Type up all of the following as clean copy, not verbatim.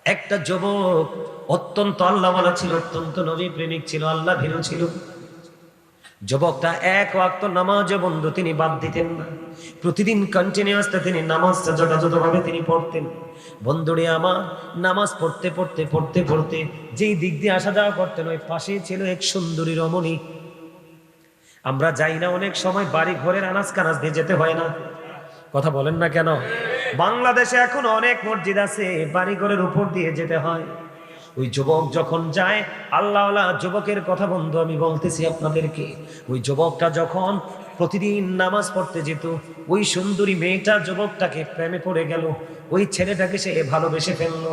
একটা যুবক অত্যন্ত আল্লাহওয়ালা ছিল, অত্যন্ত নবী প্রেমিক ছিল, আল্লাহ ভীরু ছিল। যুবকটা এক ওয়াক্ত নামাজে বন্ধু তিনি বাদ দিতেন না। প্রতিদিন কন্টিনিউয়াসলি তিনি নামাজটা যথাযথভাবে তিনি পড়তেন। বন্ধুরে আমার, নামাজ পড়তে পড়তে পড়তে পড়তে যেই দিক দিয়ে আসা যাওয়া করতেন, ওই পাশেই ছিল এক সুন্দরী রমণী। আমরা যাই না অনেক সময় বাড়ি ঘরের আনাজ কানাজ দিয়ে যেতে হয় না? কথা বলেন না কেন? বাংলাদেশে এখন অনেক মসজিদ আছে, বাড়ি ঘরের উপর দিয়ে যেতে হয়। ওই যুবক যখন যায়, আল্লাহওয়ালা যুবকের কথা বন্ধু আমি বলতেছি আপনাদেরকে, ওই যুবকটা যখন প্রতিদিন নামাজ পড়তে যেত, ওই সুন্দরী মেয়েটা যুবকটাকে প্রেমে পড়ে গেল, ওই ছেলেটাকে সে ভালোবেসে ফেললো।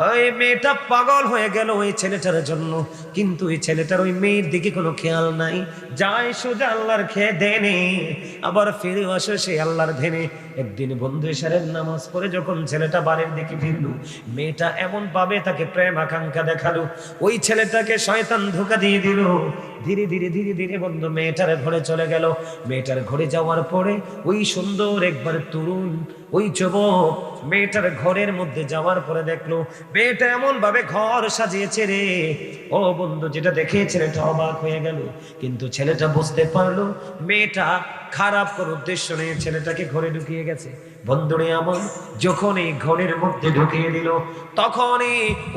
ওই মেয়েটা পাগল হয়ে গেল ওই ছেলেটার জন্য, কিন্তু ওই ছেলেটার ওই মেয়ের দিকে কোনো খেয়াল নাই। যায় সোজা আল্লাহর খেয়ে দেনে, আবার ফিরে আসে সে আল্লাহর ধ্যানে। একদিন বন্ধু এশারের নামাজ পড়ে যখন ছেলেটা বাড়ির দিকে ফিরল, মেয়েটা এমন ভাবে তাকে প্রেম আকাঙ্ক্ষা দেখালো, ওই ছেলেটাকে শয়তান ধোঁকা দিয়ে দিল। ধীরে ধীরে ধীরে ধীরে বন্ধু মেয়েটার ঘরে চলে গেল। মেয়েটার ঘরে যাওয়ার পরে ওই সুন্দর একবার তরুণ ওই যুবক মেয়েটার ঘরের মধ্যে যাওয়ার পরে দেখলো মেয়েটা এমন ভাবে ঘর সাজিয়েছে রে, ও বন্ধু যেটা দেখে ছেলেটা অবাক হয়ে গেল। কিন্তু ছেলেটা বুঝতে পারলো মেয়েটা খারাপ কোন উদ্দেশ্য নিয়ে ছেলেটাকে ঘরে ঢুকিয়ে গেছে। বন্ধুরে আমার, যখন এই ঘরের মধ্যে ঢুকিয়ে দিল, তখনই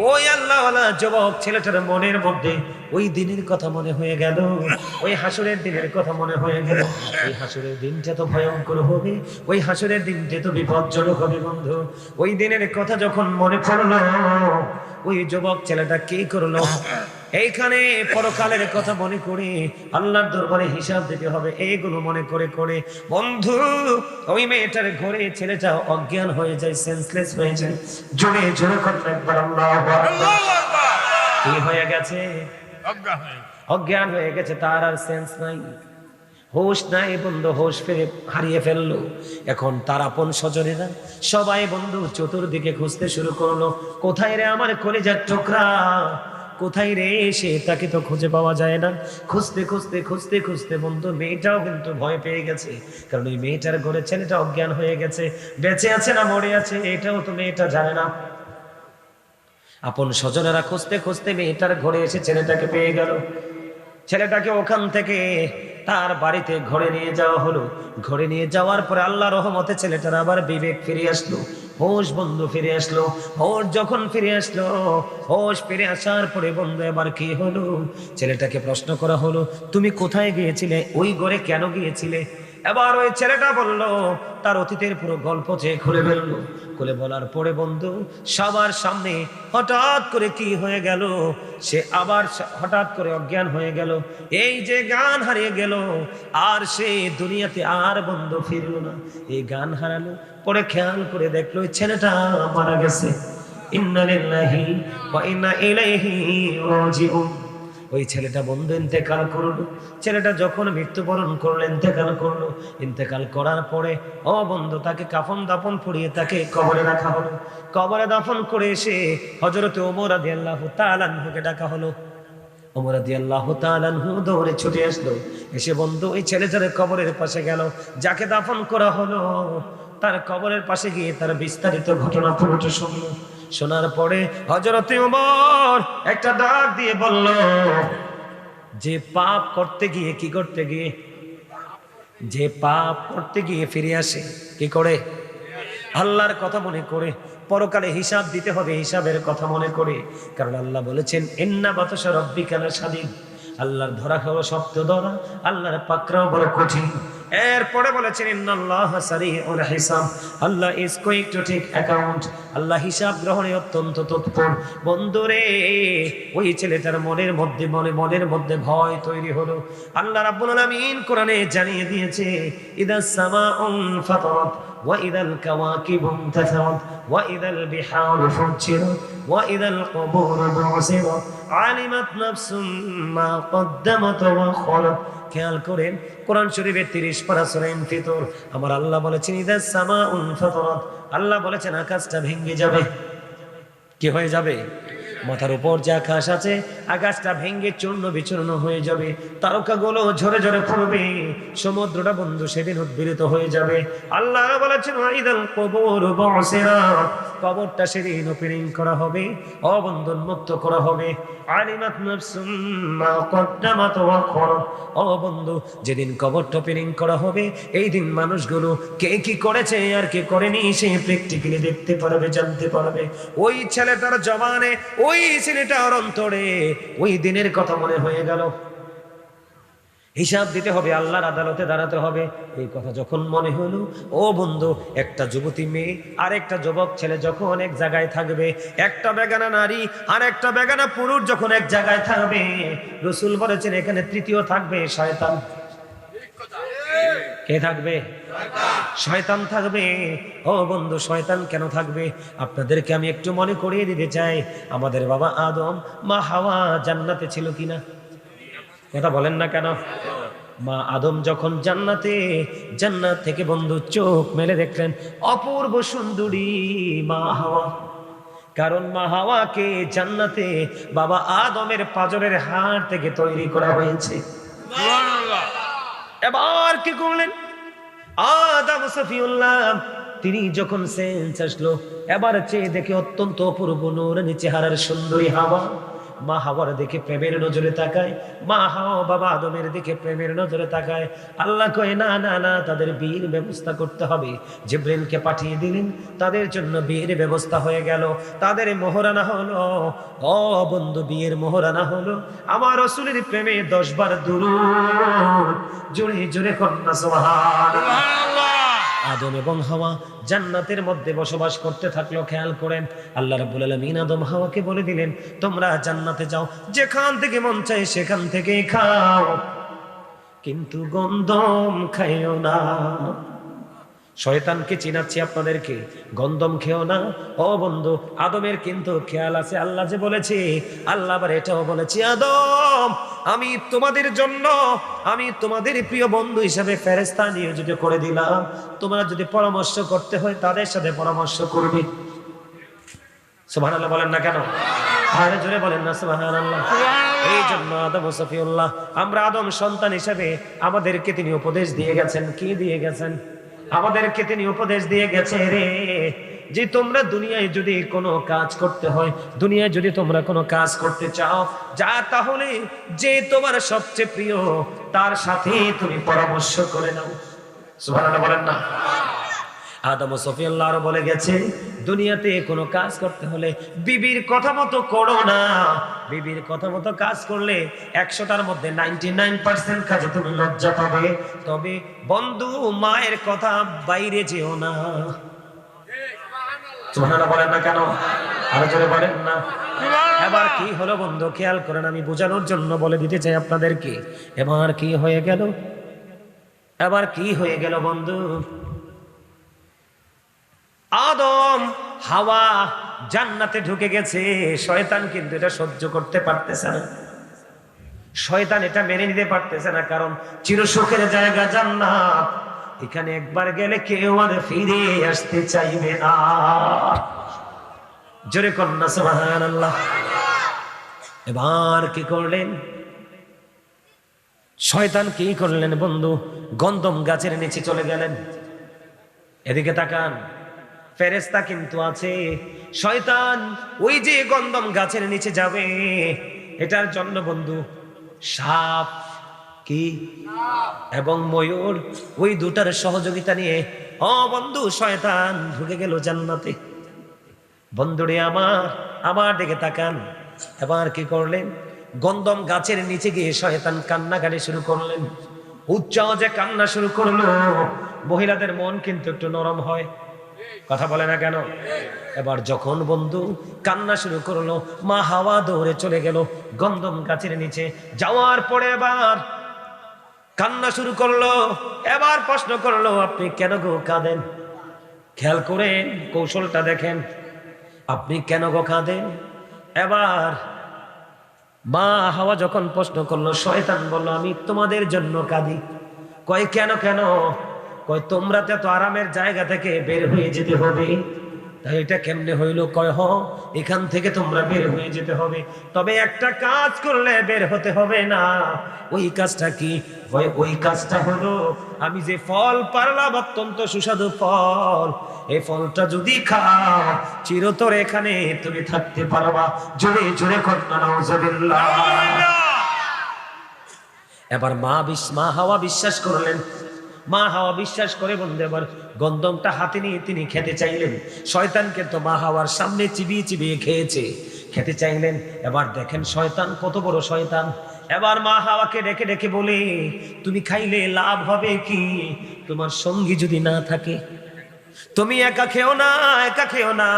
ওই আল্লাহওয়ালা যুবক ছেলেটার মনের মধ্যে ওই দিনের কথা মনে হয়ে গেল, ওই হাসরের দিনের কথা মনে হয়ে গেল। ওই হাসরের দিনটা তো ভয়ঙ্কর হবে, ওই হাসরের দিনটা তো বিপজ্জনক হবে বন্ধু। ওই দিনের কথা যখন মনে পড়লো, ওই যুবক ছেলেটা কি করলো, এইখানে পরকালের কথা মনে করে আল্লাহর দরবারে হিসাব দিতে হবে, এইগুলো মনে করে করে বন্ধু ওই মেয়েটার ঘরে ছেলেটা অজ্ঞান হয়ে যায়, সেন্সলেস হয়ে যায়। জোরে জোরে কথা একবার আল্লাহু আকবার। কি হয়ে গেছে? অজ্ঞান হয়ে গেছে, তার আর সেন্স নাই, হোশ নাই বন্ধু, হোশ ফিরে হারিয়ে ফেললো। এখন তার আপন স্বজনেরা সবাই বন্ধু চতুর্দিকে খুঁজতে শুরু করলো, কোথায় রে আমার কলিজার টুকরা, কোথায় রে সে, তাকে তো খুঁজে পাওয়া যায় না। খুঁজতে খুঁজতে খুঁজতে খুঁজতে বন্ধু মেয়েটাও কিন্তু ভয় পেয়ে গেছে, কারণ ওই মেয়েটার ঘরে ছেলেটা অজ্ঞান হয়ে গেছে, বেঁচে আছে না মরে আছে এটাও তো মেয়েটা জানে না। আপন স্বজনেরা খুঁজতে খুঁজতে মেয়েটার ঘরে এসে ছেলেটাকে পেয়ে গেল। ছেলেটাকে ওখান থেকে তার বাড়িতে ঘরে নিয়ে যাওয়া হলো। ঘরে নিয়ে যাওয়ার পরে আল্লাহ রহমতে ছেলেটার আবার বিবেক ফিরে আসলো, হোশ বন্ধু ফিরে আসলো। হোশ যখন ফিরে আসলো, হোশ ফিরে আসার পরে বন্ধু এবার কি হলো, ছেলেটাকে প্রশ্ন করা হলো, তুমি কোথায় গিয়েছিলে, ওই ঘরে কেন গিয়েছিলে? এবার ওই ছেলেটা বলল, তার অতীতের পুরো গল্প যে খুলে ফেললো। খুলে বলার পরে বন্ধু সবার সামনে হঠাৎ করে কি হয়ে গেল, সে আবার হঠাৎ করে অজ্ঞান হয়ে গেল, এই যে জ্ঞান হারিয়ে গেল, আর সে দুনিয়াতে আর বন্ধু ফিরল না। এই জ্ঞান হারালো পরে খেয়াল করে দেখলো ওই ছেলেটা মারা গেছে। ইন্না লিল্লাহি ওয়া ইন্না ইলাইহি রাজিউন। ওই ছেলেটা বন্ধু ইন্তেকাল করলো। ছেলেটা যখন মৃত্যুবরণ করলো, ইন্তেকাল করলো, ইন্তেকাল করার পরে ও বন্ধু তাকে কাফন দাফন পরিয়ে তাকে কবরে রাখা হলো। কবরে দাফন করে এসে হযরত ওমর রাদিয়াল্লাহু তাআলা আনহুকে ডাকা হলো। ওমর রাদিয়াল্লাহু তাআলা আনহু দৌড়ে ছুটে আসলো, এসে বন্ধু ওই ছেলেটার কবরের পাশে গেল, যাকে দাফন করা হলো তার কবরের পাশে গিয়ে তার বিস্তারিত ঘটনা পুরোটা শুনলো। শোনার পরে হযরত ওমর একটা ডাক দিয়ে বলল, যে পাপ করতে গিয়ে কি করতে গিয়ে, যে পাপ করতে গিয়ে ফিরে আসে কি করে, আল্লাহর কথা মনে করে, পরকালে হিসাব দিতে হবে হিসাবের কথা মনে করে। কারণ আল্লাহ বলেছেন ইন্না বাতাশা রাব্বিকা লাশাদীদ, আল্লাহর ধরা খাওয়া শক্ত ধরা, আল্লাহর পাকড়াও বড় কঠিন। এরপরে বলেছেন ইন্নাল্লাহা সারিউল হিসাব, Allah is quick to take account, Allah হিসাব গ্রহণে অত্যন্ত তৎপর। বন্ধুরে ওই ছেলেটার মনের মধ্যে ভয় তৈরি হলো। আল্লাহ রাব্বুল আলামিন কোরআনে জানিয়ে দিয়েছে, ইদাস সামাউন ফাতারাত ওয়া ইদাল কাওয়াকিবু ইনতাসারাত ওয়া ইদাল বিহারু ফুজ্জিরাত ওয়া ইদাল কুবুরু বু'সিরাত আলিমাত নাফসুম মা কদ্দামাত ওয়া খালাত। খেয়াল করেন কোরআন শরীফের 30 পারা সূরা ইনফিতর, আমার আল্লাহ বলেছেন ইদাস সামাউন ফাতারাত, আল্লাহ বলেছেন আকাশটা ভেঙে যাবে। কি হয়ে যাবে? মাথার উপর যে আকাশ আছে আকাশটা ভেঙ্গে চূর্ণ বিচূর্ণ হয়ে যাবে, তারকাগুলো ঝরে ঝরে পড়বে, সমুদ্রটা বন্ধু সেদিন উদ্বেলিত হয়ে যাবে। আল্লাহ বলেছেন ওয়াইদাল কবর বুসিরাত, কবরটা সেদিন ওপেনিং করা হবে, অবন্ধ মুক্ত করা হবে। আলিমাত নাফসুম মা কদ্দামাত ওয়া আখরাত, অবন্ধু যেদিন কবরটা ওপেনিং করা হবে এই দিন মানুষগুলো কে কি করেছে আর কে করেনি সে প্র্যাকটিক্যালি দেখতে পারবে, জানতে পারবে। ওই ছেলেটার জবানে, ওই ছেলেটার অন্তরে ওই দিনের কথা মনে হয়ে গেল, হিসাব দিতে হবে, আল্লাহর আদালতে দাঁড়াতে হবে। এই কথা যখন মনে হলো, ও বন্ধু, একটা যুবতী মেয়ে আর একটা যুবক ছেলে যখন এক জায়গায় থাকবে, একটা বেগানা নারী আর একটা বেগানা পুরুষ যখন এক জায়গায় থাকবে, রাসূল বলেছেন এখানে তৃতীয় থাকবে শয়তান। কে থাকবে? শয়তান থাকবে। ও বন্ধু, শয়তান কেন থাকবে? আপনাদেরকে আমি একটু মনে করিয়ে দিতে চাই, আমাদের বাবা আদম মা হাওয়া জান্নাতে ছিল কিনা? কথা বলেন না কেন? মা আদম যখন জান্নাতে, জান্নাত থেকে বন্ধু চোখ মেলে দেখলেন অপূর্ব সুন্দরী মা হাওয়া। কারণ মা হাওয়াকে জান্নাতে বাবা আদমের পাঁজরের হাড় থেকে তৈরি করা হয়েছে। এবার কি করলেন আদম সফিউল্লাহ, তিনি যখন সেন্স আসলো, এবার চেয়ে দেখে অত্যন্ত অপূর্ব নূরানী চেহারার সুন্দরী হাওয়া। মা হাওয়ার দিকে প্রেমের নজরে তাকায়, মা হাওয়া বাবা আদমের দিকে প্রেমের নজরে তাকায়। আল্লাহ কয় না না না, তাদের বিয়ের ব্যবস্থা করতে হবে। জিবরিলকে পাঠিয়ে দিলেন, তাদের জন্য বিয়ের ব্যবস্থা হয়ে গেল, তাদের মোহরানা হলো। ও বন্ধু, বিয়ের মোহরানা হলো। আমার রাসূলের প্রেমে 10 বার দুরূদ, জোরে জোরে কন্যা সুবহানাল্লাহ। আদম এবং হাওয়া জান্নাতের মধ্যে বসবাস করতে থাকলো। খেয়াল করেন, আল্লাহ রাব্বুল আলামিন আদম হাওয়াকে বলে দিলেন তোমরা জান্নাতে যাও, যেখান থেকে মন চায় সেখান থেকে খাও, কিন্তু গন্ধম খাইও না। শয়তানকে চিনাচ্ছি আপনাদেরকে, গন্ধম খেও না। ও বন্ধু, আদমের কিন্তু খেয়াল আছে, আল্লাহ যে বলেছে, আল্লাহ আবার এটাও বলেছে, আদম আমি তোমাদের জন্য, আমি তোমাদের প্রিয় বন্ধু হিসাবে ফেরেশতা নিয়োজিত করে দিলাম, তোমরা যদি পরামর্শ করতে হয় তাদের সাথে পরামর্শ করবে। সুবহানাল্লাহ বলেন না কেন? আরে জোরে বলেন না সুবহানাল্লাহ। এই জন্য আদম সফিউল্লাহ, আমরা আদম সন্তান হিসাবে আমাদেরকে তিনি উপদেশ দিয়ে গেছেন। কি দিয়ে গেছেন? আমাদেরকে তিনি উপদেশ দিয়ে গেছে রে, যে তোমরা দুনিয়ায় যদি কোনো কাজ করতে হয়, দুনিয়ায় যদি তোমরা কোনো কাজ করতে চাও, যা তাহলে যে তোমার সবচেয়ে প্রিয় তার সাথে তুমি পরামর্শ করে নাও। সুবহানাল্লাহ বলেন না? আদম সফিউল্লাহ আরো বলে গেছে, দুনিয়াতে কোনো কাজ করতে হলে বিবির কথা মতো করো না। বিবির কথা মতো কাজ করলে 100টার মধ্যে 99% কাজে তুমি লজ্জা পাবে। তবে বন্ধু, মায়ের কথা বাইরে যেও না। সুবহানাল্লাহ বলেন না কেন? আরো জোরে বলেন না। এবার কি হলো বন্ধু, খেয়াল করেন, আমি বোঝানোর জন্য বলে দিতে চাই আপনাদেরকে। এবার কি হয়ে গেল? এবার কি হয়ে গেল বন্ধু? আদম হাওয়া জান্নাতে ঢুকে গেছে, শয়তান কিন্তু এটা সহ্য করতে পারতেছে না। শয়তান এটা মেনে নিতে পারতেছে না, কারণ চিরসুখের জায়গা জান্নাত, এখানে একবার গেলে কেউ আর ফিরে আসতে চাইবে না। জোরে কন্যা সুবহানাল্লাহ। এবার কি করলেন শয়তান? কি করলেন বন্ধু? গন্ধম গাছের নিচে চলে গেলেন। এদিকে তাকান, ফেরেশতা কিন্তু আছে। শয়তান ওই যে গন্ধম গাছের নিচে যাবে, এটার জন্য বন্ধু সাপ কি এবং ময়ূর, ওই দুটার সহযোগিতা নিয়ে ও বন্ধু শয়তান ঢুকে গেল জান্নাতে। বন্ধুরে আমার দিকে তাকান। এবার কি করলেন? গন্ধম গাছের নিচে গিয়ে শয়তান কান্নাকাটি শুরু করলেন, উচ্চ আওয়াজে কান্না শুরু করলো। মহিলাদের মন কিন্তু একটু নরম হয়, কথা বলে না কেন? এবার যখন বন্ধু কান্না শুরু করলো, মা হাওয়া দৌড়ে চলে গেল গন্ধম গাছের নিচে। যাওয়ার পরে এবার কান্না শুরু করলো। এবার প্রশ্ন করলো, আপনি কেন গো কাঁদেন? খেয়াল করেন, কৌশলটা দেখেন, আপনি কেন গো কাঁদেন? এবার মা হাওয়া যখন প্রশ্ন করলো, শয়তান বলল, আমি তোমাদের জন্য কাঁদি। কয় কেন কেন? কয় তোমরা তো আরামের জায়গা থেকে বের হয়ে যেতে হবে, এটা কেমনে হইলো? কয় হ, এখান থেকে তোমরা বের হয়ে যেতে হবে, তবে একটা কাজ করলে বের হতে হবে না। ওই কাজটা কি? ওই কাজটা হলো, আমি যে ফল পারলাম, অত্যন্ত সুস্বাদু ফল, এই ফলটা যদি খাও চিরতর এখানে তুমি থাকতে পারবা। জোরে জোরে কন্যা নাউজুবিল্লাহ। এবার মা হাওয়া বিশ্বাস করলেন। মা হাওয়া বিশ্বাস করে বন্ধু এবার গন্ধমটা হাতে নিয়ে তিনি খেতে চাইলেন। শয়তানকে তো মা হাওয়ার সামনে চিবিয়ে চিবিয়ে খেতে চাইলেন। এবার দেখেন শয়তান কত বড় শয়তান। এবার মা হাওয়াকে ডেকে ডেকে বলে, তুমি খাইলে লাভ হবে কি? তোমার সঙ্গী যদি না থাকে, তুমি একা খেও না, একা খেও না,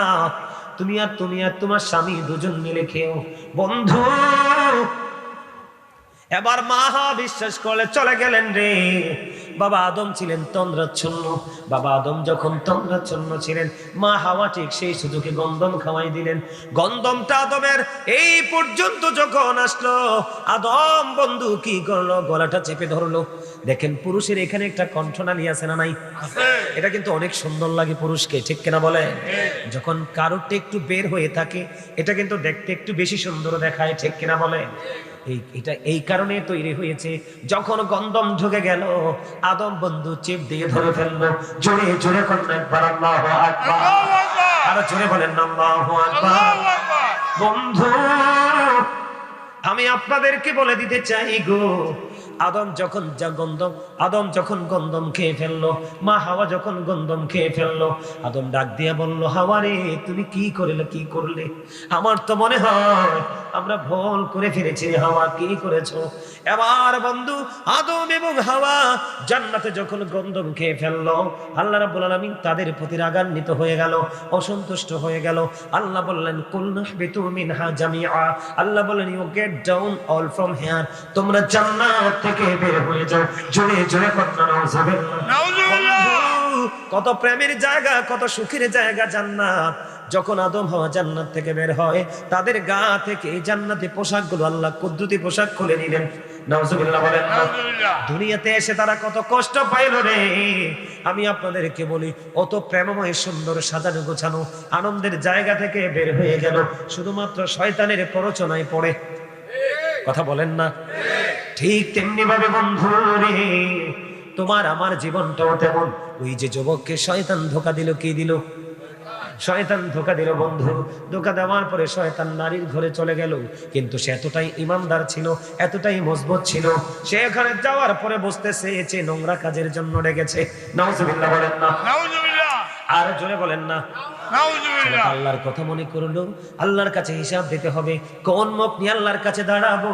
তুমি আর তোমার স্বামী দুজন মিলে খেও বন্ধু। এবার মা হাওয়া বিশ্বাস করলে চলে গেলেন রে। বাবা আদম ছিলেন তন্দ্রাচ্ছন্ন। বাবা আদম যখন তন্দ্রাচ্ছন্ন ছিলেন, মা হাওয়া ঠিক সেই সুযোগে গন্ধম খাওয়াই দিলেন। গন্ধমটা আদমের এই পর্যন্ত যখন আসলো, আদম বন্ধু কি করলো? গলাটা চেপে ধরলো। দেখেন পুরুষের এখানে একটা কণ্ঠনালী আছে না নাই? এটা কিন্তু অনেক সুন্দর লাগে পুরুষকে, ঠিক কিনা বলে? যখন কারোরটা একটু বের হয়ে থাকে, এটা কিন্তু দেখতে একটু বেশি সুন্দর দেখায়, ঠিক কিনা বলে? এটা এই কারণে তৈরি হয়েছে। যখন গন্ধম ঢুকে গেল, আদম বন্ধু চেপ দিয়ে ধরে ফেললো। জোরে জোরে কন্যা একবার আল্লাহু আকবার, আরো জোরে বলেন আল্লাহু আকবার। বন্ধু আমি আপনাদেরকে বলে দিতে চাই গো, আদম যখন গন্ধম খেয়ে ফেললো, মা হাওয়া যখন গন্ধম খেয়ে ফেললো, আদম ডাক দিয়া বলল, হাওয়া রে তুমি কি করলে? আমার তো মনে হয় আমরা ভুল করে ফেলেছি। হাওয়া কি করেছো? এবার বন্ধু আদম এবং হাওয়া জান্নাতে যখন গন্ধম খেয়ে ফেললো, আল্লাহ রাব্বুল আলামিন তাদের প্রতি রাগান্বিত হয়ে গেল, অসন্তুষ্ট হয়ে গেল। আল্লাহ বললেন, কুলনা বিতু মিনহা জামিআ, আল্লাহ বললেন, you get down all from here, তোমরা জান্নাত থেকে বের হয়ে যাও। জোরে জোরে কন্যা নাউজুবিল্লাহ। কত প্রেমের জায়গা, কত সুখের জায়গা জান্নাত। যখন আদম হাওয়া জান্নাত থেকে বের হয়, তাদের গা থেকে জান্নাতি পোশাকগুলো আল্লাহ কুদরতি পোশাক খুলে নিলেন। নাউজুবিল্লাহ বলেন। দুনিয়াতে এসে তারা কত কষ্ট পাইল রে। আমি আপনাদেরকে বলি, অত প্রেমময় সুন্দর সাজানো গোছানো আনন্দের জায়গা থেকে বের হয়ে গেল শুধুমাত্র শয়তানের প্ররোচনায় পড়ে। কথা বলেন না? ঠিক তেমনি ভাবে বন্ধু রে, তোমার আমার জীবনটাও তেমন। ওই যে যুবককে শয়তান ধোঁকা দিল, কি দিল? শয়তান ধোঁকা দিল বন্ধু। ধোঁকা দেওয়ার পরে শয়তান নারীর ঘরে চলে গেল, কিন্তু সে এতটাই ইমানদার ছিল, এতটাই মজবুত ছিল, সে এখানে যাওয়ার পরে বুঝতেছে যে নোংরা কাজের জন্য ডেকেছে। নাউজুবিল্লাহ বলেন না? নাউজুবিল্লাহ। আর জোরে বলেন না? নাউজুবিল্লাহ। আল্লাহর কথা মনে করলো, আল্লাহর কাছে হিসাব দিতে হবে। কোন মুখ নিয়ে আল্লাহর কাছে দাঁড়াবো?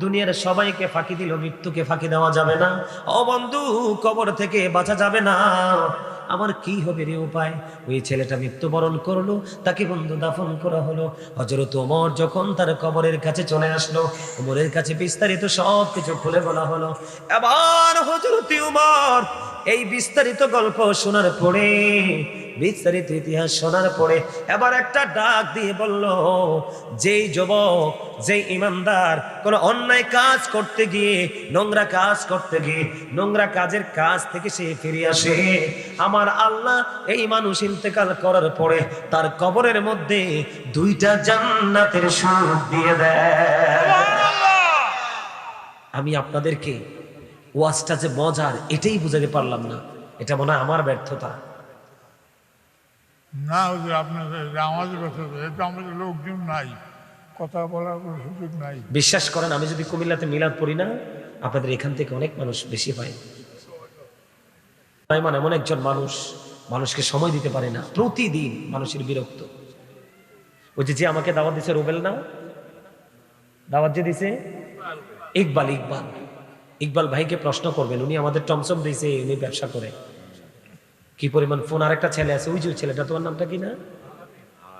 দুনিয়ার সবাইকে ফাঁকি দিল, মৃত্যুকে ফাঁকি দেওয়া যাবে না। ও বন্ধু, কবর থেকে বাঁচা যাবে না। আমার কি হবে রে উপায়? ওই ছেলেটা মৃত্যুবরণ করলো, তাকে বন্ধু দাফন করা হলো। হযরত ওমর যখন তার কবরের কাছে চলে আসলো, ওমরের কাছে বিস্তারিত সব কিছু খুলে বলা হলো। এবার হযরত ওমর এই বিস্তারিত গল্প শোনার পরে, বিস্তারিত ইতিহাস শোনার পরে এবার একটা ডাক দিয়ে বলল, যেই যুবক, যেই ইমানদার কোন অন্যায় কাজ করতে গিয়ে, নোংরা কাজ করতে গিয়ে, নোংরা কাজের কাজ থেকে সে ফিরে আসে, আমার আল্লাহ এই মানুষ ইন্তেকাল করার পরে তার কবরের মধ্যে 2টা জান্নাতের সুখ দিয়ে দেয়। আমি আপনাদেরকে ওয়াজটা যে মজার এটাই বুঝাতে পারলাম না। এটা মনে হয় আমার ব্যর্থতা। না হুজুর, আপনাদের আমাদের ব্যর্থতা। এটা আমাদের লোকজন নাই, কথা বলার কোনো সুযোগ নাই। বিশ্বাস করেন, আমি যদি কুমিল্লাতে মিলাদ পড়ি না, আপনাদের এখান থেকে অনেক মানুষ বেশি হয়। মানে এমন একজন মানুষকে সময় দিতে পারে না, প্রতিদিন মানুষের বিরক্ত। ওই যে আমাকে দাওয়াত দিছে রুবেল, না দাওয়াত যে দিছে ইকবাল ভাইকে প্রশ্ন করবেন। উনি আমাদের টমসম দিয়েছে, উনি ব্যবসা করে, কি পরিমাণ ফোন। আর একটা ছেলে আছে, ওই যে ছেলেটা, তোমার নামটা কি না?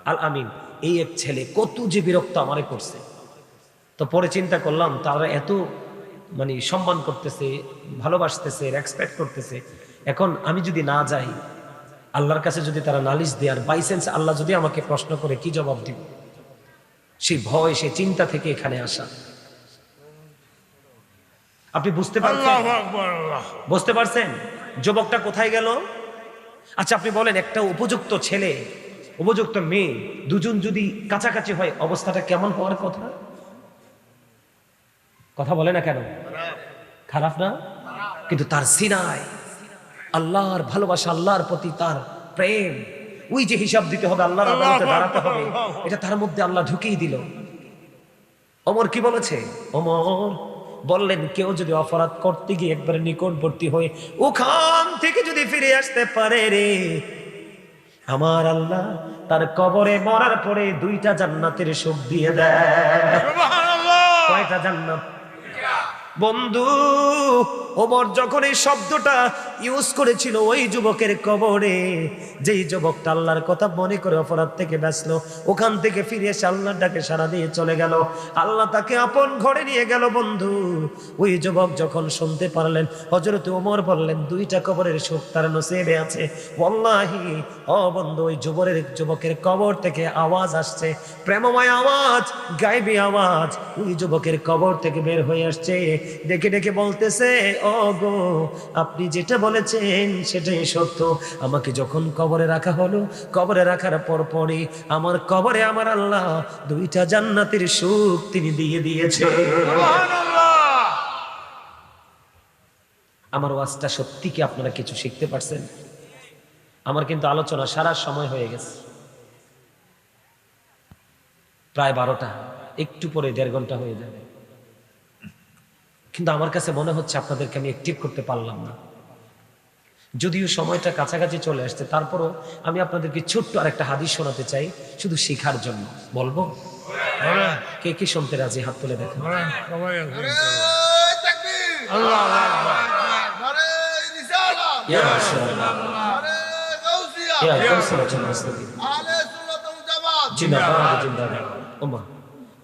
আল আমিন। এই এক ছেলে কত যে বিরক্ত আমারে করছে। তো পরে চিন্তা করলাম, তারা এত মানে সম্মান করতেছে, ভালোবাসতেছে, রেসপেক্ট করতেছে। এখন আমি যদি না যাই, আল্লাহর কাছে যদি তারা নালিশ দেয়, আর বাই চান্স আল্লাহ যদি আমাকে প্রশ্ন করে, কি জবাব দিব? সেই ভয়, সেই চিন্তা থেকে এখানে আসা। আপনি বুঝতে পারছেন যুবকটা কোথায় গেল? আচ্ছা আপনি বলেন, একটা উপযুক্ত ছেলে উপযুক্ত মেয়ে দুজন যদি কাছাকাছি হয় অবস্থাটা কেমন হওয়ার কথা? কথা বলে না কেন? খারাপ না? কিন্তু তার সিনায় আল্লাহর ভালোবাসা, আল্লাহর প্রতি তার প্রেম, ওই যে হিসাব দিতে হবে, আল্লাহর আদালতে দাঁড়াতে হবে, এটা তার মধ্যে আল্লাহ ঢুকিয়ে দিল। ওমর কি বলেছে? ওমর বললেন, কেউ যদি অপরাধ করতে গিয়ে একবারে নিকটবর্তী হয়ে ওখান থেকে যদি ফিরে আসতে পারে রে, আমার আল্লাহ তার কবরে মরার পরে 2টা জান্নাতের সুখ দিয়ে দেয়। কয়টা জান্নাত? বন্ধু, ওমর যখন এই শব্দটা ইউজ করেছিল ওই যুবকের কবরে, যেই যুবকটা আল্লাহর কথা মনে করে অপরাধ থেকে বাঁচলো, ওখান থেকে ফিরে এসে আল্লাহর ডাকে সাড়া দিয়ে চলে গেল, আল্লাহ তাকে আপন ঘরে নিয়ে গেল। বন্ধু, ওই যুবক যখন শুনতে পারলেন, হযরত ওমর বললেন 2টা কবরের সুখ তার নসিবে আছে। ওয়াল্লাহি ও বন্ধু, ওই যুবকের কবর থেকে আওয়াজ আসছে, প্রেমময় আওয়াজ, গায়েবী আওয়াজ, ওই যুবকের কবর থেকে বের হয়ে আসছে, ডেকে ডেকে বলতেছে, ও গো, আপনি যেটা বলেছেন সেটাই সত্য। আমাকে যখন কবরে রাখা হলো, কবরে রাখার পরই আমার কবরে আমার আল্লাহ 2টা জান্নাতের সুখ তিনি দিয়ে দিয়েছে। আমার ওয়াজটা সত্যি কি আপনারা কিছু শিখতে পারছেন? আমার কিন্তু আলোচনা সারা সময় হয়ে গেছে, প্রায় 12টা, একটু পরে 1.5 ঘন্টা হয়ে যাবে, কিন্তু আমার কাছে মনে হচ্ছে আপনাদেরকে আমি অ্যাক্টিভ করতে পারলাম না। যদিও সময়টা কাছাকাছি চলে আসছে, তারপরও আমি আপনাদেরকে ছোট্ট আরেকটা হাদিস শোনাতে চাই, শুধু শেখার জন্য। বলবো? কে কে শুনতে রাজি? হাত তুলে দেখেন।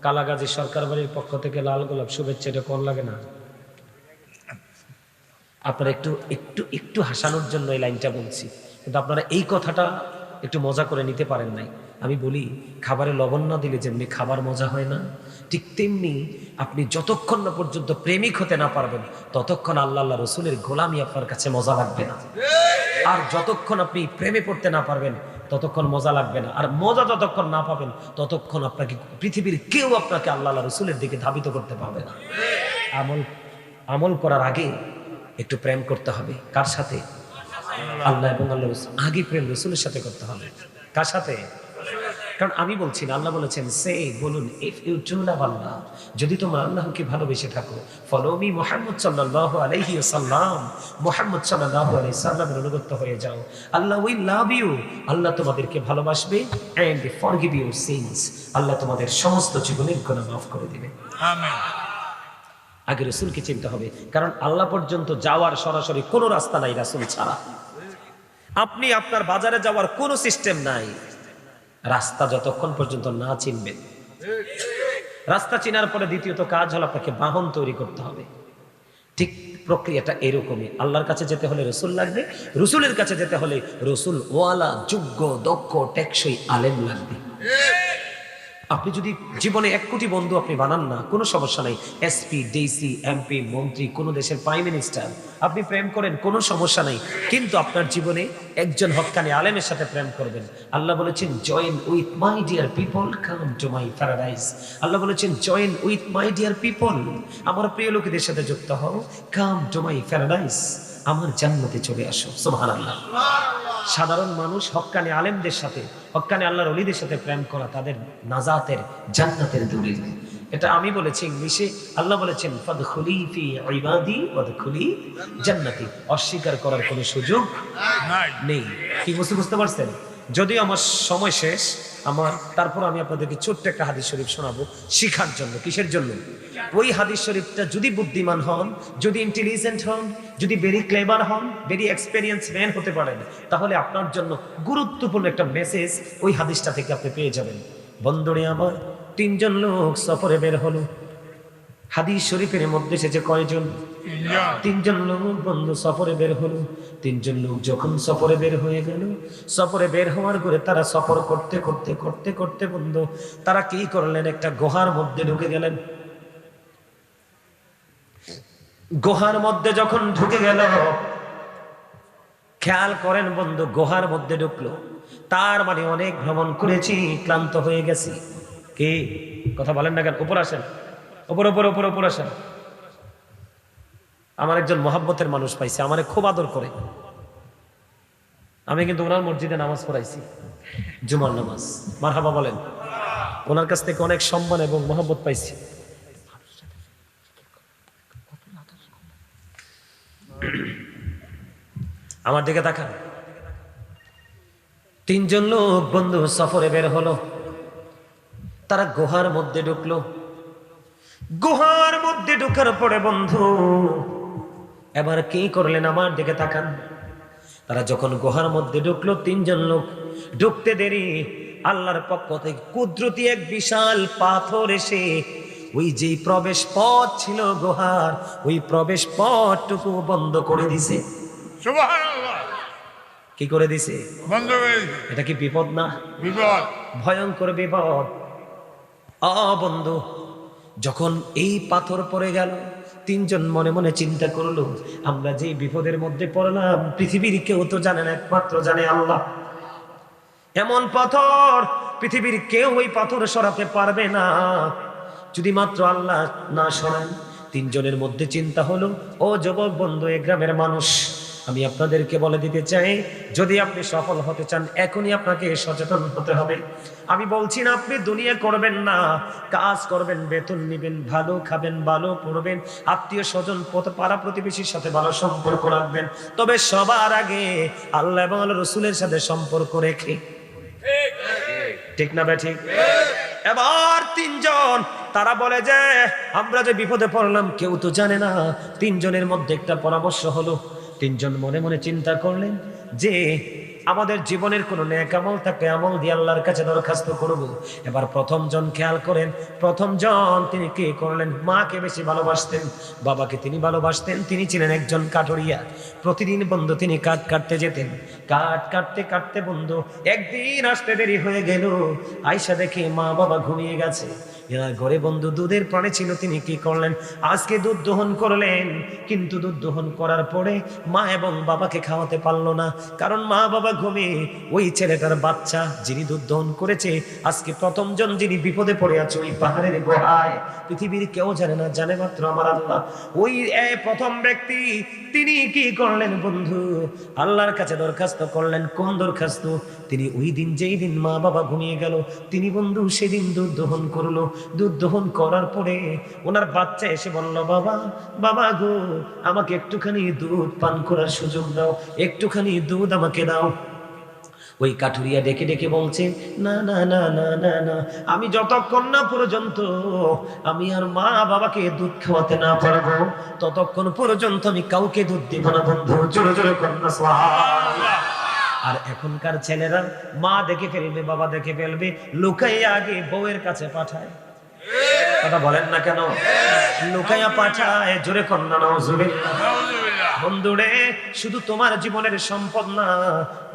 কালাগাজী সরকার বাড়ির পক্ষ থেকে লাল গোলাপ শুভেচ্ছা, এটা কোন লাগে না? আপনারা একটু একটু একটু হাসানোর জন্য এই লাইনটা বলছি, কিন্তু আপনারা এই কথাটা একটু মজা করে নিতে পারেন নাই। আমি বলি, খাবারে লবণ না দিলে যেমনি খাবার মজা হয় না, ঠিক তেমনি আপনি যতক্ষণ না পর্যন্ত প্রেমিক হতে না পারবেন ততক্ষণ আল্লাহ রসুলের গোলামি আপনার কাছে মজা লাগবে না। আর যতক্ষণ আপনি প্রেমে পড়তে না পারবেন ততক্ষণ মজা লাগবে না। আর মজা যতক্ষণ না পাবেন ততক্ষণ আপনাকে পৃথিবীর কেউ আপনাকে আল্লাহ রসুলের দিকে ধাবিত করতে পারবে না। আমল করার আগে একটু প্রেম করতে হবে। কার সাথে? আল্লাহ এবং আল্লাহ রসুল। আগে প্রেম রসুলের সাথে করতে হবে। কার সাথে? কারণ আমি বলছি না, আল্লাহ বলেছেন, সে বলুন, ইফ ইউ ট্রু লাভ আল্লাহ, যদি তোমরা আল্লাহকে ভালোবেসে থাকো, ফলো মি মুহাম্মদ সাল্লাল্লাহু আলাইহি ওয়াসাল্লাম, মুহাম্মদ সাল্লাল্লাহু আলাইহি সাল্লামের অনুগত হয়ে যাও, আল্লাহ উইল লাভ ইউ, আল্লাহ তোমাদেরকে ভালোবাসবে, এন্ড ফরগিভ ইউর সিনস, আল্লাহ তোমাদের সমস্ত জীবনের গুনাহ মাফ করে দিবে। আমিন। আগে রসুলকে চিনতে হবে, কারণ আল্লাহ পর্যন্ত যাওয়ার সরাসরি কোনো রাস্তা নাই রাসূল ছাড়া। আপনি আপনার বাজারে যাওয়ার কোনো সিস্টেম নাই রাস্তা যতক্ষণ পর্যন্ত না চিনবেন। রাস্তা চিনার পরে দ্বিতীয়ত কাজ হলো আপনাকে বাহন তৈরি করতে হবে। ঠিক প্রক্রিয়াটা এরকমই। আল্লাহর কাছে যেতে হলে রসুল লাগবে, রসুলের কাছে যেতে হলে রসুল ওয়ালা, যোগ্য, দক্ষ, টেকসই আলেম লাগবে। আপনি যদি জীবনে 1 কোটি বন্ধু আপনি বানান না, কোনো সমস্যা নাই। এসপি, ডিসি, এমপি, মন্ত্রী, কোন দেশের প্রাইম মিনিস্টার আপনি প্রেম করেন, কোনো সমস্যা নাই, কিন্তু আপনার জীবনে একজন হক্কানি আলেমের সাথে প্রেম করবেন। আল্লাহ বলেছেন, join with my dear people, come to my paradise. Allah বলেছেন, join with my dear people, আমার প্রিয় লোকেদের সাথে যুক্ত হও, কাম টু মাই প্যারাডাইস, আমার জান্নাতে চলে আসো। সুবহানাল্লাহ। সাধারণ মানুষ হক্কানি আলেমদের সাথে, হক্কানি আল্লাহর ওলিদের সাথে প্রেম করা তাদের নাজাতের, জান্নাতের দলিল। এটা আমি বলেছি ইংলিশে, আল্লাহ বলেছেন, ফাদখুলি ফি ইবাদি ওয়াদখুলি জান্নাতি। অস্বীকার করার কোনো সুযোগ নেই। কি বুঝতে পারছেন? যদিও আমার সময় শেষ, তারপর আমি আপনাদেরকে ছোট্ট একটা হাদিস শরীফ শোনাবো শিখার জন্য। কিসের জন্য? ওই হাদিস শরীফটা যদি বুদ্ধিমান হন, যদি ইন্টেলিজেন্ট হন, যদি ভেরি ক্লেভার হন, ভেরি এক্সপেরিয়েন্স ম্যান হতে পারেন, তাহলে আপনার জন্য গুরুত্বপূর্ণ একটা মেসেজ ওই হাদিসটা থেকে আপনি পেয়ে যাবেন। বন্ধুরে আমার, 3 জন লোক সফরে বের হলো। হাদিস শরীফের মধ্যে এসেছে কয়জন? 3 জন লোক বন্ধু সফরে বের হলো। 3 জন লোক যখন সফরে বের হয়ে গেল, সফরে বের হওয়ার করে তারা সফর করতে করতে করতে করতে বন্ধু তারা কি করলেন? একটা গুহার মধ্যে ঢুকে গেলেন। গুহার মধ্যে যখন ঢুকে গেল, খেয়াল করেন বন্ধু, গুহার মধ্যে ঢুকলো, তার মানে অনেক ভ্রমণ করেছি, ক্লান্ত হয়ে গেছি। কি কথা বলেন না কেন? উপর আসেন, উপর উপর উপর উপর আসেন। আমার একজন মহাব্বতের মানুষ পাইছে, আমারে খুব আদর করে। আমি কিন্তু ওনার মসজিদে নামাজ পড়াইছি, জুমার নামাজ। মারহাবা বলেন। ওনার কাছ থেকে অনেক সম্মান এবং মহব্বত পাইছি। আমার দিকে তাকান। তিনজন লোক বন্ধু সফরে বের হলো। তারা গুহার মধ্যে ঢুকলো। গুহার মধ্যে ঢুকার পরে বন্ধু এবার কি করলেন? আমার দিকে তাকান। তারা যখন গুহার মধ্যে ঢুকলো, তিনজন লোক ঢুকতে দেরি আল্লাহর পক্ষ থেকে কুদরতি এক বিশাল পাথর এসে ওই যে প্রবেশ পথ ছিল গুহার, ওই প্রবেশ পথটুকু বন্ধ করে দিছে। সুবহানাল্লাহ। কি করে দিছে? বন্ধ করে দিছে। এটা কি বিপদ না? বিপদ। ভয়ঙ্কর বিপদ। বন্ধু, যখন এই পাথর পড়ে গেল, তিনজন মনে মনে চিন্তা করলো, আমরা যে বিপদের মধ্যে পড়লাম পৃথিবীর কেউ তো জানে না, একমাত্র জানে আল্লাহ। এমন পাথর পৃথিবীর কেউ ওই পাথর সরাতে পারবে না যদি মাত্র আল্লাহ না সরান। তিনজনের মধ্যে চিন্তা হলো, ও যুবক বন্ধু, এ গ্রামের মানুষ, আমি আপনাদেরকে বলে দিতে চাই, যদি আপনি সফল হতে চান এখনই আপনাকে সচেতন হতে হবে। আমি বলছি না আপনি দুনিয়া করবেন না, কাজ করবেন, বেতন নেবেন, ভালো খাবেন, ভালো পড়বেন, আত্মীয় স্বজন পাড়া প্রতিবেশীর সাথে ভালো সম্পর্ক রাখবেন, তবে সবার আগে আল্লাহ এবং আল্লাহ রসুলের সাথে সম্পর্ক রেখে। ঠিক না ভাই? ঠিক। এবার তিনজন তারা বলে যে আমরা যে বিপদে পড়লাম কেউ তো জানে না। তিনজনের মধ্যে একটা পরামর্শ হলো। তিনজন মনে মনে চিন্তা করলেন যে আমাদের জীবনের কোনো নেক আমল থাকলে আমল দিয়ে আল্লাহর কাছে দরখাস্ত করব। এবার প্রথম জন খেয়াল করেন, প্রথম জন তিনি কি করলেন? মাকে বেশি ভালোবাসতেন, বাবাকে তিনি ভালোবাসতেন। তিনি ছিলেন একজন কাঠুরিয়া। প্রতিদিন বন্ধু তিনি কাঠ কাটতে যেতেন। কাঠ কাটতে কাটতে বন্ধু একদিন আসতে দেরি হয়ে গেল। আয়সা দেখে মা বাবা ঘুমিয়ে গেছে। ঘরে বন্ধু দুধের প্রাণী ছিল। তিনি কি করলেন? আজকে দুধ দহন করলেন, কিন্তু দুধ দহন করার পরে মা এবং বাবাকে খাওয়াতে পারলো না, কারণ মা বাবা ঘুমে। ওই ছেলেটার বাচ্চা যিনি দুধ দহন করেছে, আজকে প্রথম জন যিনি বিপদে পড়ে আছে ওই পাহাড়ের গুহায়, পৃথিবীর কেউ জানে না, জানে মাত্র আমার আল্লাহ। ওই প্রথম ব্যক্তি তিনি কি করলেন বন্ধু? আল্লাহর কাছে দরখাস্ত করলেন। কোন দরখাস্ত? তিনি ওই দিন, যেই দিন মা বাবা ঘুমিয়ে গেল, তিনি বন্ধু সেদিন দুধ দহন করলো। দুধ দহন করার পরে ওনার বাচ্চা এসে বলল, বাবা, বাবা গো, আমাকে একটুখানি দুধ পান করার সুযোগ দাও, একটুখানি দুধ আমাকে দাও। ওই কাঠুরিয়া ডেকে ডেকে বলছে, না না না না না না, আমি যতক্ষণ না পর্যন্ত আমি আর মা বাবাকে দুধ খাওয়াতে না পারবো ততক্ষণ পর্যন্ত আমি কাউকে দুধ দিব না। বন্ধু জোরে জোরে কন্যা সুবহানাল্লাহ। আর এখনকার ছেলেরা মা দেখে ফেলবে, বাবা দেখে ফেলবে, লুকাইয়া আগে বউয়ের কাছে পাঠায়। কথা বলেন না কেন? লুকাইয়া পাঠায়। জোরে কন্যা নাউজুবিল্লাহ। বন্ধুরে, শুধু তোমার জীবনের সম্পদ না,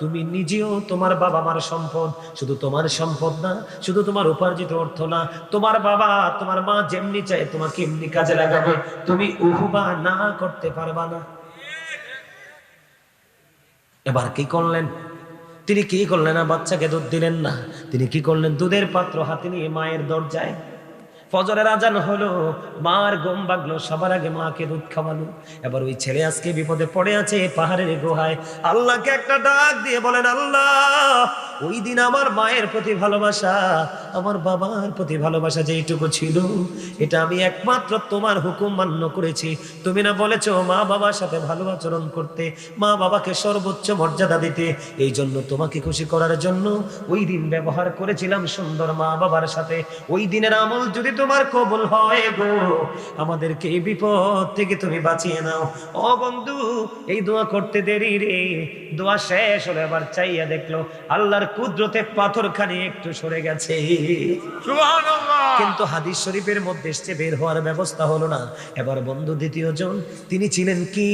তুমি নিজেও তোমার বাবা মার সম্পদ। শুধু তোমার সম্পদ না, শুধু তোমার উপার্জিত অর্থ না, তোমার বাবা তোমার মা যেমনি চায় তোমাকে এমনি কাজে লাগাবে, তুমি উহুবা না করতে পারবা না। এবার কি করলেন? তিনি কি করলেন না? বাচ্চাকে দুধ দিলেন না। তিনি কি করলেন? দুধের পাত্র হাতে নিয়ে মায়ের দরজায়। ফজরের আজান হলো, মার ঘুম ভাঙলো, সবার আগে মাকে দুধ খাওয়ালো। এবার ওই ছেলে আজকে বিপদে পড়ে আছে পাহাড়ের গুহায়। আল্লাহকে একটা ডাক দিয়ে বলেন, আল্লাহ, ওই দিন আমার মায়ের প্রতি ভালোবাসা, আমার বাবার প্রতি ভালোবাসা যেইটুকু ছিল, এটা আমি একমাত্র তোমার হুকুম মান্য করেছি। তুমি না বলেছো মা বাবার সাথে ভালো আচরণ করতে, মা বাবাকে সর্বোচ্চ মর্যাদা দিতে। এই জন্য তোমাকে খুশি করার জন্য ওই দিন ব্যবহার করেছিলাম সুন্দর মা বাবার সাথে। ওই দিনের আমল যদি তোমার কবুল হয় গো, আমাদেরকে এই বিপদ থেকে তুমি বাঁচিয়ে নাও। ও বন্ধু, এই দোয়া করতে দেরি রে। দোয়া শেষ হলো, এবার চাইয়া দেখলো আল্লাহর কুদরতে পাথরখানি একটু সরে গেছে। সুবহানাল্লাহ। কিন্তু হাদিস শরীফের মধ্যে এসে বের হওয়ার ব্যবস্থা হলো না। এবার বন্ধু দ্বিতীয় জন, তিনি ছিলেন কি?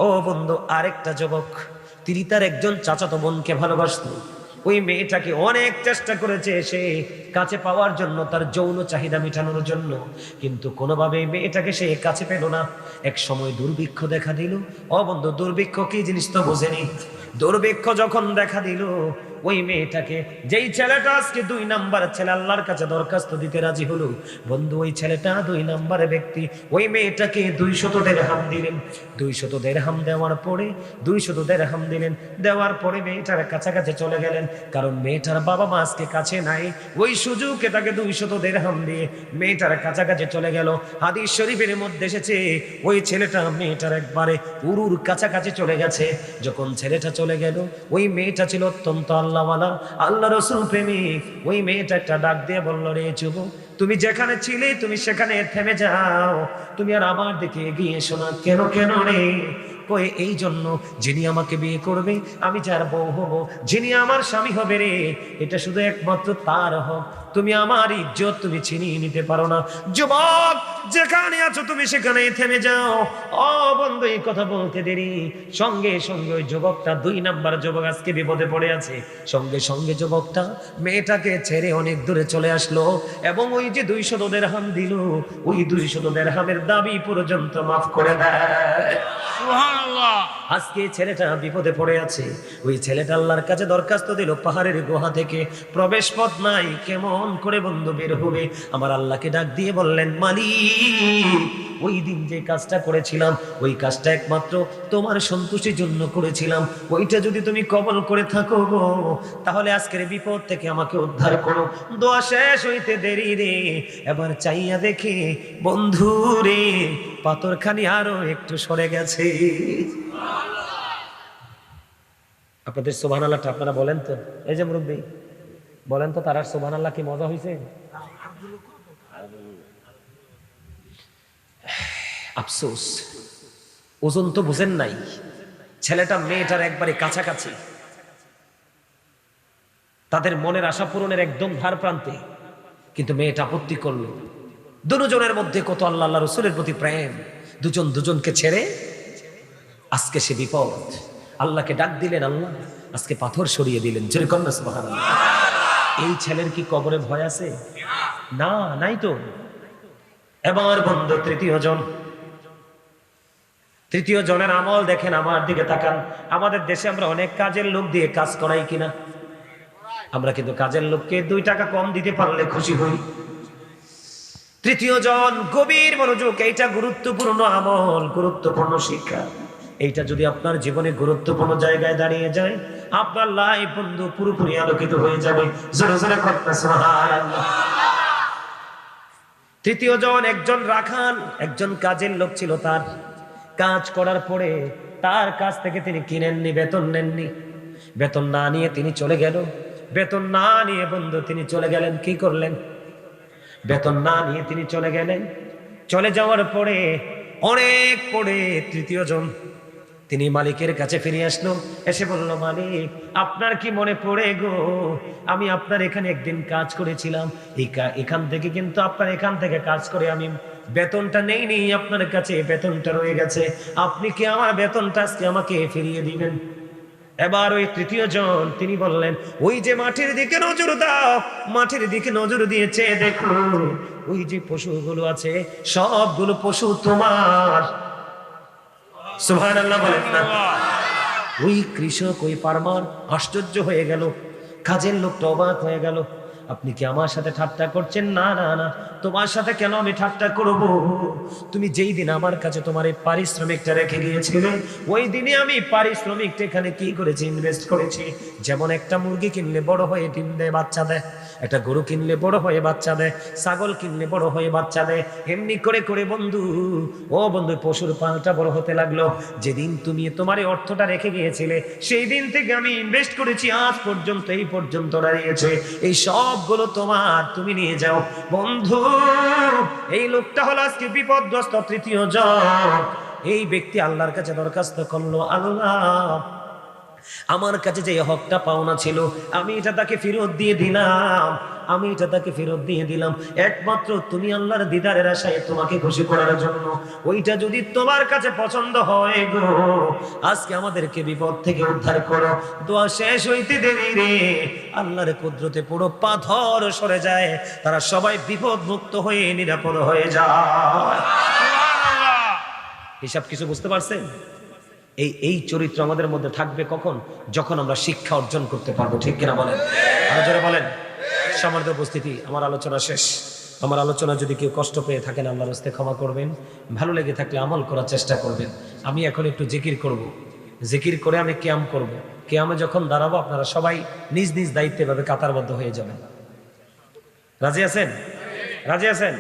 ও বন্ধু, আরেকটা যুবক, তিনি তার একজন চাচাতো বোনকে ভালোবাসত। ওই মেয়েটাকে অনেক চেষ্টা করেছে সে কাছে পাওয়ার জন্য, তার যৌন চাহিদা মেটানোর জন্য, কিন্তু কোনোভাবে মেয়েটাকে সে কাছে পেল না। এক সময় দুর্ভিক্ষ দেখা দিল। ও বন্ধু, দুর্ভিক্ষ কি জিনিস তো বোঝেনি। দুর্ভিক্ষ যখন দেখা দিল, ওই মেয়েটাকে, যেই ছেলেটা আজকে 2 নাম্বার ছেলে আল্লাহর কাছে দরখাস্ত দিতে রাজি হলো, বন্ধু ওই ছেলেটা 2 নাম্বারের ব্যক্তি, ওই মেয়েটাকে 200 দিরহাম দিলেন। 200 দিরহাম দেওয়ার পরে 200 দিরহাম দিলেন, দেওয়ার পরে মেয়েটার কাছাকাছি চলে গেলেন, কারণ মেয়েটার বাবা মা আজকে কাছে নাই। ওই সুযোগে তাকে 200 দিরহাম দিয়ে মেয়েটার কাছাকাছি চলে গেল। হাদিস শরীফের মধ্যে এসেছে ওই ছেলেটা মেয়েটার একবারে উরুর কাছাকাছি চলে গেছে। যখন ছেলেটা চলে গেল, ওই মেয়েটা ছিল অত্যন্ত আল্লাহওয়ালা, আল্লাহ রাসূল প্রেমিক। ওই মেয়েটা একটা ডাক দিয়ে বলল, রে যুবক, তুমি যেখানে ছিলে তুমি সেখানে থেমে যাও, তুমি আর আমার দিকে এগিয়ে এসো না। কেন কেন রে? কই এই জন্য, যিনি আমাকে বিয়ে করবে, আমি যার বউ হব, যিনি আমার স্বামী হবে রে, এটা শুধু একমাত্র তার হক। তুমি আমার ইজ্জত তুমি ছিনিয়ে নিতে পারো না। যুবক, যেখানে আছো তুমি সেখানে থেমে যাও। ও বন্ধু, এই কথা বলতে দেরি, সঙ্গে সঙ্গে ওই যুবকটা 2 নাম্বার যুবক আজকে বিপদে পড়ে আছে। সঙ্গে সঙ্গে যুবকটা মেয়েটাকে ছেড়ে অনেক দূরে চলে আসলো, এবং ওই যে 200 দিরহাম দিল, ওই 200 দিরহামের দাবি পর্যন্ত মাফ করে দেয়। সুবহানাল্লাহ। আজকে ছেলেটা বিপদে পড়ে আছে। ওই ছেলেটা আল্লাহর কাছে দরখাস্ত দিল, পাহাড়ের গুহা থেকে প্রবেশ পথ নাই, কেমন করে বন্ধু বের হবে? আমার আল্লাহকে ডাক দিয়ে বললেন, মালিক, ওই দিন যে কাজটা করেছিলাম, ওই কাজটা একমাত্র তোমার সন্তুষ্টির জন্য করেছিলাম। ওইটা যদি তুমি কবল করে থাকো গো, তাহলে আজকের বিপদ থেকে আমাকে উদ্ধার করো। দোয়া শেষ হইতে দেরি রে, এবার চাইয়া দেখে বন্ধু রে, পাথরখানি আরো একটু সরে গেছে। আপনাদের সুবহানাল্লাহটা আপনারা বলেন তো, এই যে মুরব্বী বলেন তো, তার সুবহানাল্লাহ কি মজা হয়েছে? আফসোস, ওজন তো বুঝেন নাই। ছেলেটা মেয়েটার একবারে কাছাকাছি, তাদের মনের আশা পূরণের একদম ধার প্রান্তে, কিন্তু মেয়েটা আপত্তি করলো। দুজনের মধ্যে কত আল্লাহ আল্লাহ রসুলের প্রতি প্রেম, দুজন দুজনকে ছেড়ে আজকে সে বিপদ। আল্লাহকে ডাক দিলেন, আল্লাহ আজকে পাথর সরিয়ে দিলেন। যেরকম না সুবহানাল্লাহ। এই ছেলের কি কবরে ভয় আছে? না, নাই তো। এবার বন্ধু তৃতীয় জনের আমল দেখেন, আমার দিকে তাকান। আমাদের দেশে আমরা অনেক কাজের লোক দিয়ে কাজ করাই কিনা? আমরা কিন্তু কাজের লোককে 2 টাকা কম দিতে পারলে খুশি হই। তৃতীয় জন, গভীর মনোযোগ, এইটা গুরুত্বপূর্ণ আমল, গুরুত্বপূর্ণ শিক্ষা। এইটা যদি আপনার জীবনে গুরুত্বপূর্ণ জায়গায় দাঁড়িয়ে যায়, আপনার লাইফ বন্ধু পুরোপুরি আলোকিত হয়ে যাবে। জোরে জোরে কথা সুবহানাল্লাহ। তৃতীয় জন একজন রাখাল, একজন কাজের লোক ছিল। তার কাজ করার পরে তার কাছ থেকে তিনি কিনেননি, বেতন নেননি। বেতন না নিয়ে তিনি চলে গেল। বেতন না নিয়ে বন্ধু তিনি চলে গেলেন। কি করলেন? বেতন না নিয়ে তিনি চলে গেলেন। চলে যাওয়ার পরে অনেক পরে তৃতীয় জন তিনি মালিকের কাছে ফিরে আসলো। এসে বলল, মালিক, আপনার কি মনে পড়ে গো, আমি আপনার এখানে একদিন কাজ করেছিলাম। এখান থেকে কিন্তু আপনার এখান থেকে কাজ করে আমি বেতনটা নেইনি, আপনার কাছে বেতনটা রয়ে গেছে। আপনি কি আমার বেতনটা আজকে আমাকে ফিরিয়ে দিবেন? এবার ওই তৃতীয় জন তিনি বললেন, ওই যে মাটির দিকে নজর দাও, মাটির দিকে নজর দিয়েছে, দেখো ওই যে পশুগুলো আছে, সবগুলো পশু তোমার। সুবহানাল্লাহ বলেন না? ওই কৃষক, ওই ফার্মার আশ্চর্য হয়ে গেল। কাজের লোকটা অবাক হয়ে গেল। আপনি কি আমার সাথে ঠাট্টা করছেন? না না না, তোমার সাথে কেন আমি ঠাট্টা করব? তুমি যেই দিন আমার কাছে তোমার এই পারিশ্রমিকটা রেখে গিয়েছিলে, ওই দিনে আমি পারিশ্রমিকটা এখানে কি করেছি? ইনভেস্ট করেছি। যেমন একটা মুরগি কিনলে বড় হয়ে ডিম দেয়, বাচ্চা দেয়, একটা গরু কিনলে বড় হয়ে বাচ্চা দেয়, ছাগল কিনলে বড় হয়ে বাচ্চা দেয়, এমনি করে করে বন্ধু, ও বন্ধু, পশুর পালটা বড় হতে লাগলো। যেদিন তুমি তোমার এই অর্থটা রেখে গিয়েছিলে, সেই দিন থেকে আমি ইনভেস্ট করেছি, আজ পর্যন্ত এই পর্যন্ত দাঁড়িয়েছে, এই সবগুলো তোমার, তুমি নিয়ে যাও। বন্ধু, এই লোকটা হলো আজকে বিপদগ্রস্ত তৃতীয় জন। এই ব্যক্তি আল্লাহর কাছে দরখাস্ত করলো, আল্লাহ আমার কাছে যে হকটা পাওনা ছিল আমি এটা তাকে ফেরত দিয়ে দিলাম। আমি এটা তাকে ফেরত দিয়ে দিলাম একমাত্র তুমি আল্লাহর দিদারের আশায়, তোমাকে খুশি করার জন্য। ওইটা যদি তোমার কাছে পছন্দ হয় গো, আজকে আমাদেরকে বিপদ থেকে উদ্ধার করো। দোয়া শেষ হইতে দেরি রে, আল্লাহর কুদরতে পুরো পাথর সরে যায়, তারা সবাই বিপদ মুক্ত হয়ে নিরাপদ হয়ে যায়। হিসাব কিছু বুঝতে পারছেন? এই চরিত্র আমাদের মধ্যে থাকবে কখন? যখন আমরা শিক্ষা অর্জন করতে পারবো, ঠিক কিনা বলেন? আরো জোরে বলেন। সম্মানিত উপস্থিতি, আমার আলোচনা শেষ। আমার আলোচনা যদি কেউ কষ্ট পেয়ে থাকেন আল্লাহর হস্তে ক্ষমা করবেন, ভালো লেগে থাকলে আমল করার চেষ্টা করবেন। আমি এখন একটু জিকির করব, জিকির করে আমি কিয়াম করব। কিয়ামে যখন দাঁড়াবো আপনারা সবাই নিজ নিজ দায়িত্বে ভাবে কাতারবদ্ধ হয়ে যাবেন। রাজি আছেন? রাজি আছেন?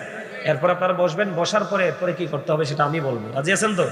এরপর আপনারা বসবেন, বসার পরে কি করতে হবে সেটা আমি বলবো। রাজি আছেন তো?